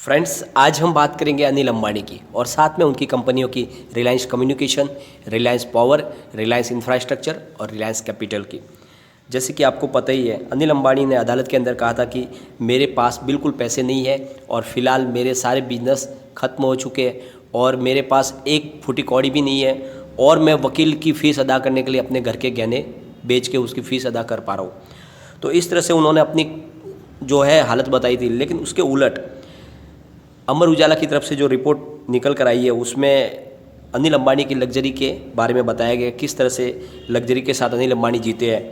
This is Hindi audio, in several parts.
फ्रेंड्स, आज हम बात करेंगे अनिल अंबानी की और साथ में उनकी कंपनियों की Reliance communication, Reliance power, Reliance infrastructure और रिलायंस कैपिटल की। जैसे कि आपको पता ही है, अनिल अंबानी ने अदालत के अंदर कहा था कि मेरे पास बिल्कुल पैसे नहीं है और फिलहाल मेरे सारे बिजनेस खत्म हो चुके हैं और मेरे पास एक फुटी कौड़ी भी नहीं है और मैं वकील की फ़ीस अदा करने के लिए अपने घर के गहने बेच के उसकी फ़ीस अदा कर पा रहा हूँ। तो इस तरह से उन्होंने अपनी जो है हालत बताई थी। लेकिन उसके उलट अमर उजाला की तरफ से जो रिपोर्ट निकल कर आई है उसमें अनिल अंबानी की लग्जरी के बारे में बताया गया, किस तरह से लग्जरी के साथ अनिल अंबानी जीते हैं।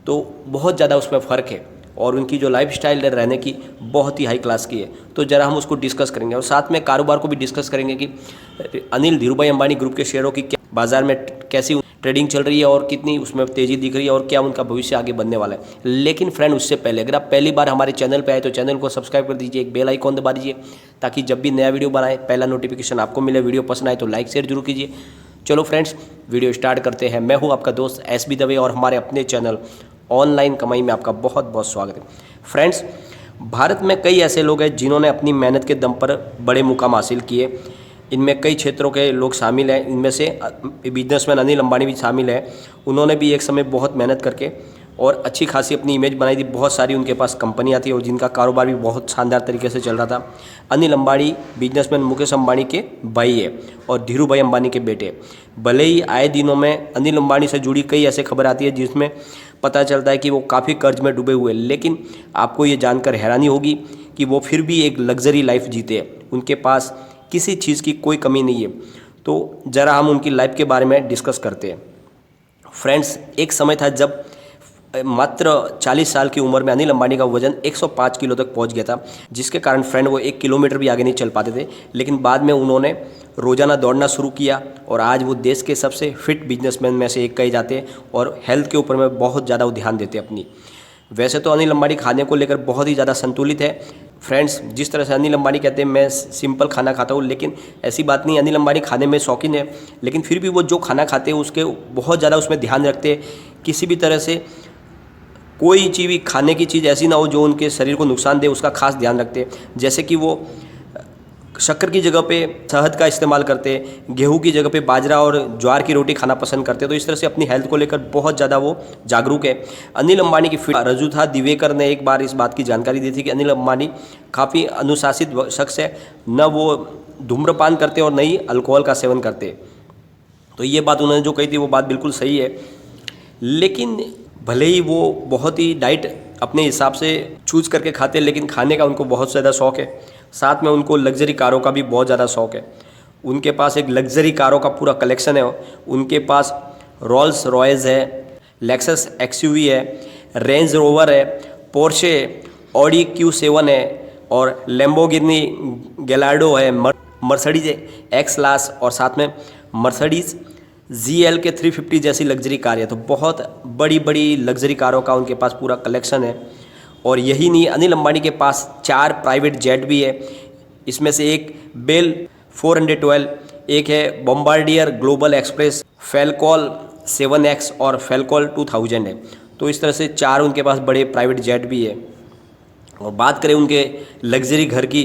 तो बहुत ज़्यादा उसमें फ़र्क है और उनकी जो लाइफ स्टाइल है रहने की बहुत ही हाई क्लास की है। तो ज़रा हम उसको डिस्कस करेंगे और साथ में कारोबार को भी डिस्कस करेंगे कि अनिल धीरूभाई अंबानी ग्रुप के शेयरों की क्या बाज़ार में कैसी ट्रेडिंग चल रही है और कितनी उसमें तेज़ी दिख रही है और क्या उनका भविष्य आगे बनने वाला है। लेकिन फ्रेंड, उससे पहले अगर आप पहली बार हमारे चैनल पे आए तो चैनल को सब्सक्राइब कर दीजिए, एक बेल आइकॉन दबा दीजिए ताकि जब भी नया वीडियो बनाए पहला नोटिफिकेशन आपको मिले। वीडियो पसंद आए तो लाइक शेयर जरूर कीजिए। चलो फ्रेंड्स, वीडियो स्टार्ट करते हैं। मैं हूँ आपका दोस्त SB दवे और हमारे अपने चैनल ऑनलाइन कमाई में आपका बहुत बहुत स्वागत है। फ्रेंड्स, भारत में कई ऐसे लोग हैं जिन्होंने अपनी मेहनत के दम पर बड़े मुकाम हासिल किए। इनमें कई क्षेत्रों के लोग शामिल हैं। इनमें से बिजनेसमैन अनिल अंबानी भी शामिल है। उन्होंने भी एक समय बहुत मेहनत करके और अच्छी खासी अपनी इमेज बनाई थी। बहुत सारी उनके पास कंपनियां थी और जिनका कारोबार भी बहुत शानदार तरीके से चल रहा था। अनिल अंबानी बिजनेसमैन मुकेश अंबानी के भाई है और धीरूभाई अंबानी के बेटे। भले ही आए दिनों में अनिल अंबानी से जुड़ी कई ऐसे खबर आती है जिसमें पता चलता है कि वो काफ़ी कर्ज में डूबे हुए, लेकिन आपको ये जानकर हैरानी होगी कि वो फिर भी एक लग्जरी लाइफ जीते हैं। उनके पास किसी चीज़ की कोई कमी नहीं है। तो ज़रा हम उनकी लाइफ के बारे में डिस्कस करते हैं। फ्रेंड्स, एक समय था जब मात्र 40 साल की उम्र में अनिल अंबानी का वजन 105 किलो तक पहुंच गया था, जिसके कारण फ्रेंड वो 1 किलोमीटर भी आगे नहीं चल पाते थे। लेकिन बाद में उन्होंने रोज़ाना दौड़ना शुरू किया और आज वो देश के सबसे फिट बिजनेसमैन में से एक कहे जाते हैं और हेल्थ के ऊपर में बहुत ज़्यादा वो ध्यान देते हैं अपनी। वैसे तो अनिल अंबानी खाने को लेकर बहुत ही ज़्यादा संतुलित है। फ्रेंड्स, जिस तरह से अनिल अंबानी कहते हैं मैं सिंपल खाना खाता हूँ, लेकिन ऐसी बात नहीं। अनिल अंबानी खाने में शौकीन है, लेकिन फिर भी वो जो खाना खाते हैं उसके बहुत ज़्यादा उसमें ध्यान रखते हैं। किसी भी तरह से कोई चीज़ भी खाने की चीज़ ऐसी ना हो जो उनके शरीर को नुकसान दे, उसका खास ध्यान रखते हैं। जैसे कि वो शक्कर की जगह पे शहद का इस्तेमाल करते, गेहूं की जगह पे बाजरा और ज्वार की रोटी खाना पसंद करते। तो इस तरह से अपनी हेल्थ को लेकर बहुत ज़्यादा वो जागरूक है। अनिल अंबानी की फिट रजुथा दिवेकर ने एक बार इस बात की जानकारी दी थी कि अनिल अंबानी काफ़ी अनुशासित शख्स है, न वो धूम्रपान करते और न ही अल्कोहल का सेवन करते। तो ये बात उन्होंने जो कही थी वो बात बिल्कुल सही है। लेकिन भले ही वो बहुत ही डाइट अपने हिसाब से चूज करके खाते, लेकिन खाने का उनको बहुत ज़्यादा शौक़ है। साथ में उनको लग्जरी कारों का भी बहुत ज़्यादा शौक़ है। उनके पास एक लग्जरी कारों का पूरा कलेक्शन है। उनके पास रोल्स रॉयस है, लेक्सस XUV है, रेंज रोवर है, पोर्शे ऑडी Q7 है और लैम्बोर्गिनी गैलार्डो है, मर्सिडीज एक्स क्लास और साथ में मर्सिडीज GL के 350 जैसी लग्जरी कार है। तो बहुत बड़ी बड़ी लग्जरी कारों का उनके पास पूरा कलेक्शन है। और यही नहीं, अनिल अंबानी के पास 4 प्राइवेट जेट भी है। इसमें से एक बेल 412, एक है Bombardier global express, Falcon 7X और फैल्कॉन 2000 है। तो इस तरह से 4 उनके पास बड़े प्राइवेट जेट भी है। और बात करें उनके लग्जरी घर की,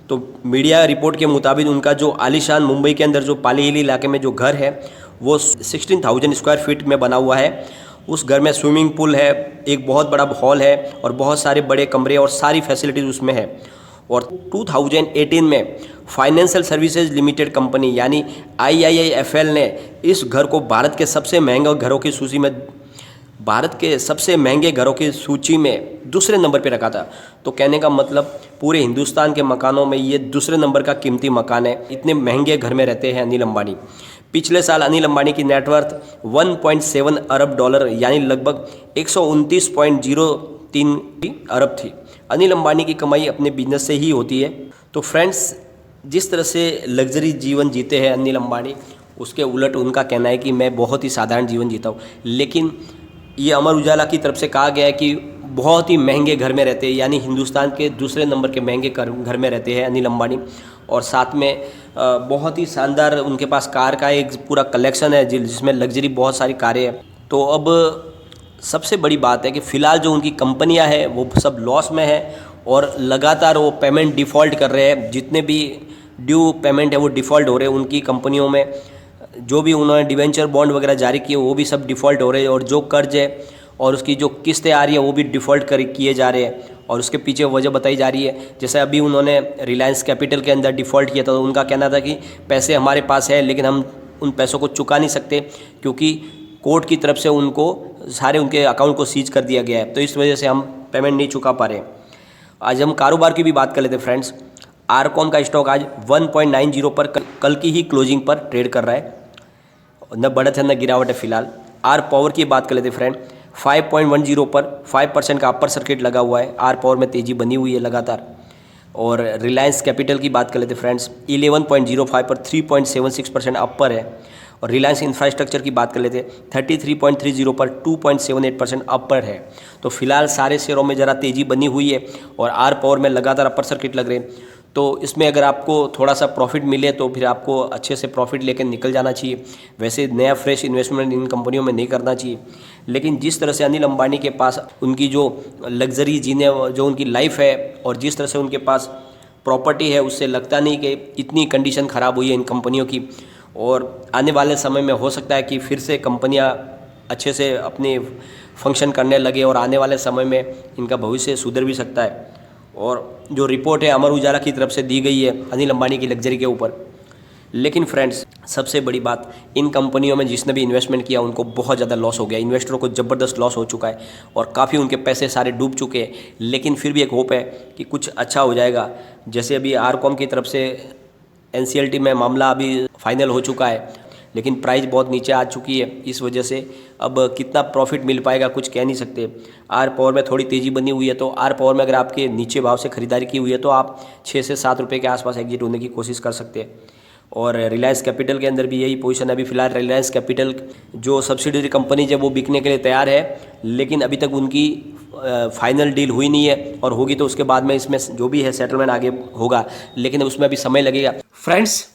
तो मीडिया रिपोर्ट के मुताबिक उनका जो आलीशान मुंबई के अंदर जो पाली हिली इलाके में जो घर है वो 16,000 स्क्वायर फीट में बना हुआ है। उस घर में स्विमिंग पूल है, एक बहुत बड़ा हॉल है और बहुत सारे बड़े कमरे और सारी फैसिलिटीज़ उसमें है। और 2018 में फाइनेंशियल सर्विसेज लिमिटेड कंपनी यानी IIIFL ने इस घर को भारत के सबसे महंगे घरों की सूची में दूसरे नंबर पे रखा था। तो कहने का मतलब पूरे हिंदुस्तान के मकानों में ये दूसरे नंबर का कीमती मकान है। इतने महंगे घर में रहते हैं अनिल अंबानी। पिछले साल अनिल अंबानी की नेटवर्थ 1.7 अरब डॉलर यानी लगभग 129.03 अरब थी। अनिल अंबानी की कमाई अपने बिजनेस से ही होती है। तो फ्रेंड्स, जिस तरह से लग्जरी जीवन जीते हैं अनिल अंबानी, उसके उलट उनका कहना है कि मैं बहुत ही साधारण जीवन जीता हूँ। लेकिन ये अमर उजाला की तरफ से कहा गया है कि बहुत ही महंगे घर में रहते हैं, यानी हिंदुस्तान के दूसरे नंबर के महंगे घर में रहते हैं अनिल अंबानी। और साथ में बहुत ही शानदार उनके पास कार का एक पूरा कलेक्शन है जिसमें लग्जरी बहुत सारी कारें हैं। तो अब सबसे बड़ी बात है कि फ़िलहाल जो उनकी कंपनियां हैं वो सब लॉस में है और लगातार वो पेमेंट डिफ़ॉल्ट कर रहे हैं। जितने भी ड्यू पेमेंट है वो डिफ़ॉल्ट हो रहे हैं उनकी कंपनियों में। जो भी उन्होंने डिवेंचर बॉन्ड वगैरह जारी किए वो भी सब डिफ़ॉल्ट हो रहे हैं, और जो कर्ज है और उसकी जो किस्तें आ रही है वो भी डिफ़ॉल्ट किए जा रहे हैं। और उसके पीछे वजह बताई जा रही है, जैसे अभी उन्होंने रिलायंस कैपिटल के अंदर डिफ़ॉल्ट किया था, तो उनका कहना था कि पैसे हमारे पास है लेकिन हम उन पैसों को चुका नहीं सकते क्योंकि कोर्ट की तरफ से उनको सारे उनके अकाउंट को सीज कर दिया गया है, तो इस वजह से हम पेमेंट नहीं चुका पा रहे। आज हम कारोबार की भी बात कर लेते हैं फ्रेंड्स। आरकॉम का स्टॉक आज 1.90 पर कल की ही क्लोजिंग पर ट्रेड कर रहा है, न बढ़त है न गिरावट है फिलहाल। आर पावर की बात कर लेते हैं फ्रेंड, 5.10 पर 5% का अपर सर्किट लगा हुआ है। आर पावर में तेज़ी बनी हुई है लगातार। और रिलायंस कैपिटल की बात कर लेते हैं फ्रेंड्स, 11.05 पर 3.76% अपर है। और रिलायंस इंफ्रास्ट्रक्चर की बात कर लेते हैं, 33.30 पर 2.78% अपर है। तो फिलहाल सारे शेयरों में ज़रा तेज़ी बनी हुई है और आर पावर में लगातार अपर सर्किट लग रहे हैं। तो इसमें अगर आपको थोड़ा सा प्रॉफिट मिले तो फिर आपको अच्छे से प्रॉफिट लेकर निकल जाना चाहिए। वैसे नया फ्रेश इन्वेस्टमेंट इन कंपनियों में नहीं करना चाहिए। लेकिन जिस तरह से अनिल अंबानी के पास उनकी जो लग्जरी जीने जो उनकी लाइफ है और जिस तरह से उनके पास प्रॉपर्टी है, उससे लगता नहीं कि इतनी कंडीशन ख़राब हुई है इन कंपनियों की। और आने वाले समय में हो सकता है कि फिर से कंपनियां अच्छे से अपने फंक्शन करने लगे और आने वाले समय में इनका भविष्य सुधर भी सकता है। और जो रिपोर्ट है अमर उजाला की तरफ से दी गई है अनिल अंबानी की लग्जरी के ऊपर। लेकिन फ्रेंड्स, सबसे बड़ी बात, इन कंपनियों में जिसने भी इन्वेस्टमेंट किया उनको बहुत ज़्यादा लॉस हो गया। इन्वेस्टरों को ज़बरदस्त लॉस हो चुका है और काफ़ी उनके पैसे सारे डूब चुके हैं। लेकिन फिर भी एक होप है कि कुछ अच्छा हो जाएगा। जैसे अभी आरकॉम की तरफ से NCLT में मामला अभी फाइनल हो चुका है, लेकिन प्राइस बहुत नीचे आ चुकी है। इस वजह से अब कितना प्रॉफिट मिल पाएगा कुछ कह नहीं सकते। आर पावर में थोड़ी तेज़ी बनी हुई है, तो आर पावर में अगर आपके नीचे भाव से खरीदारी की हुई है तो आप 6 से 7 रुपये के आसपास एग्जिट होने की कोशिश कर सकते हैं। और रिलायंस कैपिटल के अंदर भी यही पोजीशन है। अभी फिलहाल रिलायंस कैपिटल जो सब्सिडरी कंपनी है वो बिकने के लिए तैयार है, लेकिन अभी तक उनकी फाइनल डील हुई नहीं है, और होगी तो उसके बाद में इसमें जो भी है सेटलमेंट आगे होगा, लेकिन उसमें अभी समय लगेगा। फ्रेंड्स,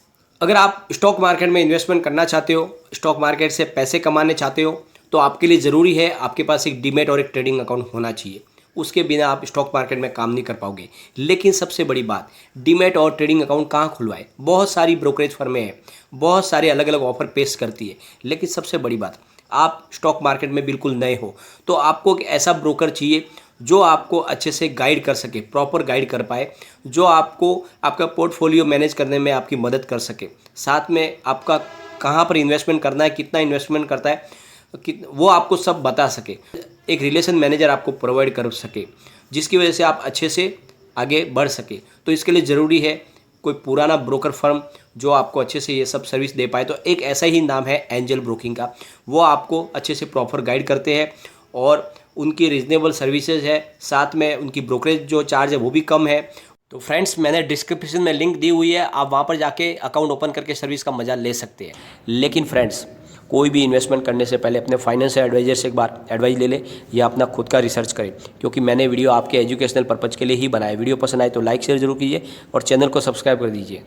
अगर आप स्टॉक मार्केट में इन्वेस्टमेंट करना चाहते हो, स्टॉक मार्केट से पैसे कमाने चाहते हो, तो आपके लिए ज़रूरी है आपके पास एक डीमैट और एक ट्रेडिंग अकाउंट होना चाहिए। उसके बिना आप स्टॉक मार्केट में काम नहीं कर पाओगे। लेकिन सबसे बड़ी बात, डीमैट और ट्रेडिंग अकाउंट कहाँ खुलवाए? बहुत सारी ब्रोकरेज फर्में हैं, बहुत सारे अलग अलग ऑफर पेश करती है। लेकिन सबसे बड़ी बात, आप स्टॉक मार्केट में बिल्कुल नए हो तो आपको एक ऐसा ब्रोकर चाहिए जो आपको अच्छे से गाइड कर सके, प्रॉपर गाइड कर पाए, जो आपको आपका पोर्टफोलियो मैनेज करने में आपकी मदद कर सके, साथ में आपका कहाँ पर इन्वेस्टमेंट करना है, कितना इन्वेस्टमेंट करता है, वो आपको सब बता सके। एक रिलेशन मैनेजर आपको प्रोवाइड कर सके, जिसकी वजह से आप अच्छे से आगे बढ़ सके। तो इसके लिए ज़रूरी है कोई पुराना ब्रोकर फर्म जो आपको अच्छे से ये सब सर्विस दे पाए। तो एक ऐसा ही नाम है एंजल ब्रोकिंग का। वो आपको अच्छे से प्रॉपर गाइड करते हैं और उनकी रीजनेबल सर्विसेज है, साथ में उनकी ब्रोकरेज जो चार्ज है वो भी कम है। तो फ्रेंड्स, मैंने डिस्क्रिप्शन में लिंक दी हुई है, आप वहाँ पर जाके अकाउंट ओपन करके सर्विस का मज़ा ले सकते हैं। लेकिन फ्रेंड्स, कोई भी इन्वेस्टमेंट करने से पहले अपने फाइनेंशियल एडवाइजर से एक बार एडवाइस ले ले या अपना खुद का रिसर्च करें, क्योंकि मैंने वीडियो आपके एजुकेशनल पर्पज़ के लिए ही बनाया। वीडियो पसंद आए तो लाइक शेयर जरूर कीजिए और चैनल को सब्सक्राइब कर दीजिए।